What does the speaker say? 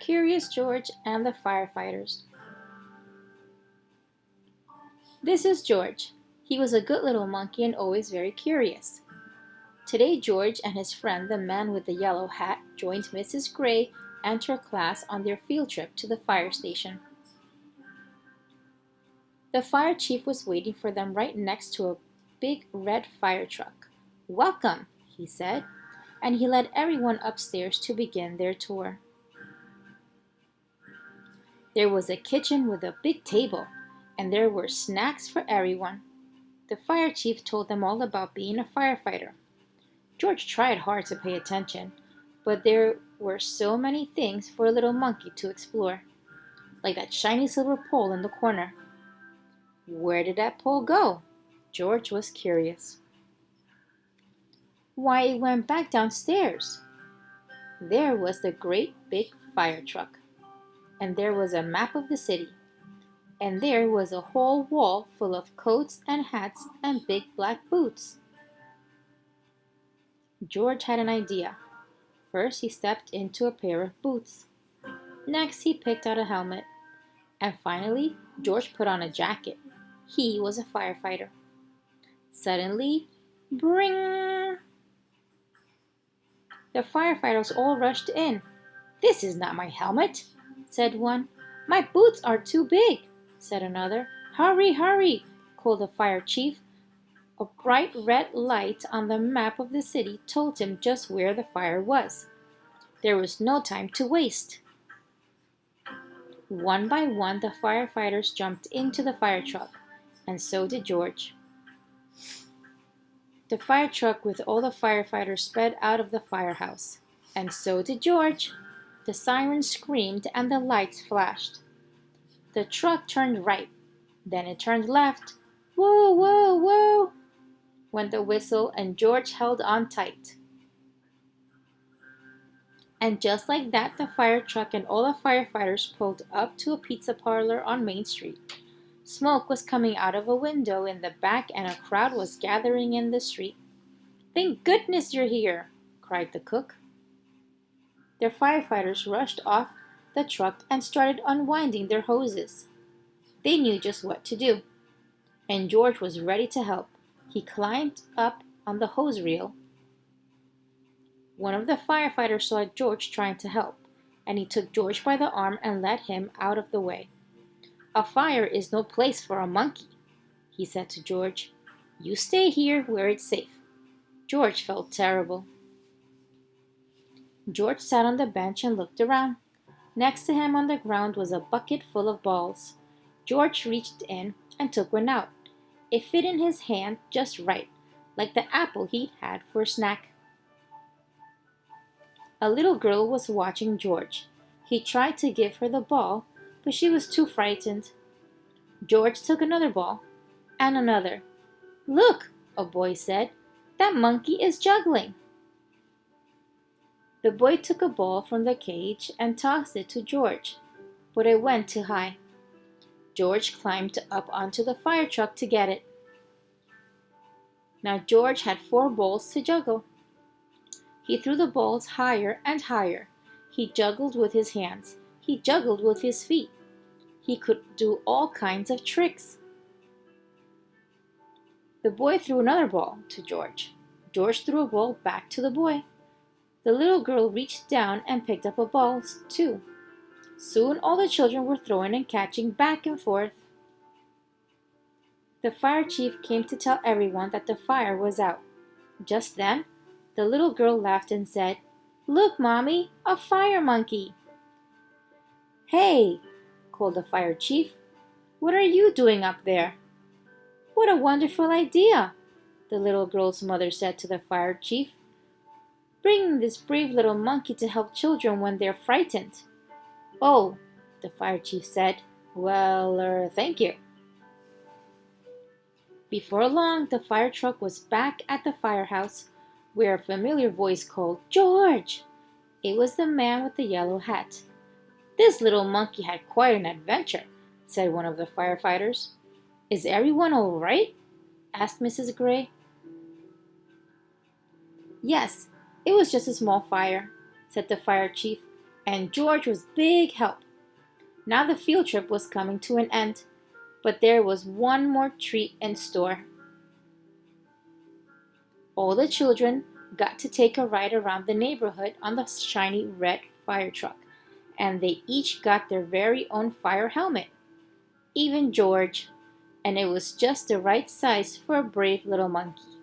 Curious George and the Firefighters. This is George. He was a good little monkey and always very curious. Today George and his friend, the man with the yellow hat, joined Mrs. Gray and her class on their field trip to the fire station. The fire chief was waiting for them right next to a big red fire truck. "Welcome," he said, and he led everyone upstairs to begin their tour. There was a kitchen with a big table, and there were snacks for everyone. The fire chief told them all about being a firefighter. George tried hard to pay attention, but there were so many things for a little monkey to explore, like that shiny silver pole in the corner. Where did that pole go? George was curious. Why, it went back downstairs. There was the great big fire truck, and there was a map of the city, and there was a whole wall full of coats and hats and big black boots. George had an idea. First, he stepped into a pair of boots. Next, he picked out a helmet. And finally, George put on a jacket. He was a firefighter. Suddenly, bring! The firefighters all rushed in. "This is not my helmet," said one. "My boots are too big," said another. "Hurry, hurry," called the fire chief. A bright red light on the map of the city told him just where the fire was. There was no time to waste. One by one, the firefighters jumped into the fire truck, and so did George. The fire truck with all the firefighters sped out of the firehouse, and so did George. The siren screamed and the lights flashed. The truck turned right, then it turned left. Whoa, whoa, whoa! Went the whistle, and George held on tight. And just like that, the fire truck and all the firefighters pulled up to a pizza parlor on Main Street. Smoke was coming out of a window in the back, and a crowd was gathering in the street. "Thank goodness you're here!" cried the cook. The firefighters rushed off the truck and started unwinding their hoses. They knew just what to do, and George was ready to help. He climbed up on the hose reel. One of the firefighters saw George trying to help, and he took George by the arm and led him out of the way. "A fire is no place for a monkey," he said to George. "You stay here where it's safe." George felt terrible. George sat on the bench and looked around. Next to him on the ground was a bucket full of balls. George reached in and took one out. It fit in his hand just right, like the apple he'd had for a snack. A little girl was watching George. He tried to give her the ball, but she was too frightened. George took another ball, and another. "Look," a boy said, "that monkey is juggling." The boy took a ball from the cage and tossed it to George, but it went too high. George climbed up onto the fire truck to get it. Now George had 4 balls to juggle. He threw the balls higher and higher. He juggled with his hands. He juggled with his feet. He could do all kinds of tricks. The boy threw another ball to George. George threw a ball back to the boy. The little girl reached down and picked up a ball too. Soon all the children were throwing and catching back and forth. The fire chief came to tell everyone that the fire was out. Just then, the little girl laughed and said, "Look, Mommy, a fire monkey." "Hey," called the fire chief, "what are you doing up there?" "What a wonderful idea," the little girl's mother said to the fire chief. "Bring this brave little monkey to help children when they're frightened." "Oh," the fire chief said, "well, thank you." Before long, the fire truck was back at the firehouse, where a familiar voice called, "George!" It was the man with the yellow hat. "This little monkey had quite an adventure," said one of the firefighters. "Is everyone all right?" asked Mrs. Gray. "Yes, it was just a small fire," said the fire chief. and George was big help. Now the field trip was coming to an end, but there was one more treat in store. All the children got to take a ride around the neighborhood on the shiny red fire truck, and they each got their very own fire helmet, even George, and it was just the right size for a brave little monkey.